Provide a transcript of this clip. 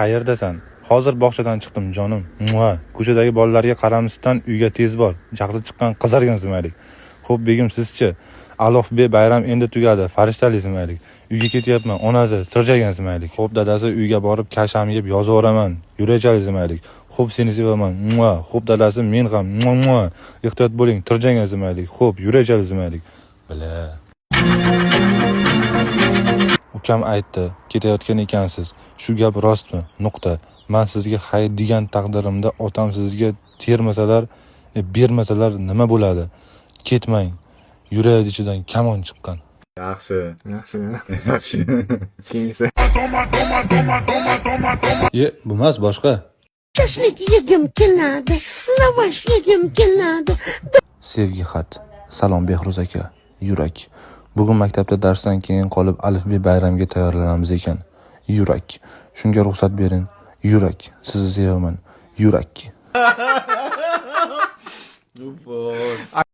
Qayerdasan? Hozir bog'chadan chiqdim, jonim. Ko'chadagi bolalarga qaramisidan uyga tez bor. Jahli chiqqan qizargan zimaylik. Xo'p, begim sizchi? Alof-be bayram endi tugadi. Farishtali zimaylik. Uyga ketyapman. Onasi tirjagan zimaylik. Xo'p, dadasi uyga borib kasham yeb yozaveraman. Yurachali zimaylik. Xo'p, seni sevaman. Xo'p, dadasi men ham. Ehtiyot bo'ling, tirjagan zimaylik. Xo'p, yurachali zimaylik. Bila. Ukam aytdi, ketayotgan ekansiz. Shu gap rostmi? Nuqta. Men sizga hay degan taqdirimda otam sizga termasalar, bermasalar nima bo'ladi? Ketmang. Yuradi ichidan kamon chiqqan. Yaxshi. Keyingi Bo'lmas boshqa. Shashlik yegim keladi, lavash yegim keladi. Sevgi xat. Salom Behruz aka. Yurak. Bugun maktabda darsdan keyin qolib alifbe bayramga tayyorlanamiz ekan. Yurak. Shunga ruxsat bering. Yurak. Sizni sevaman. Yurak.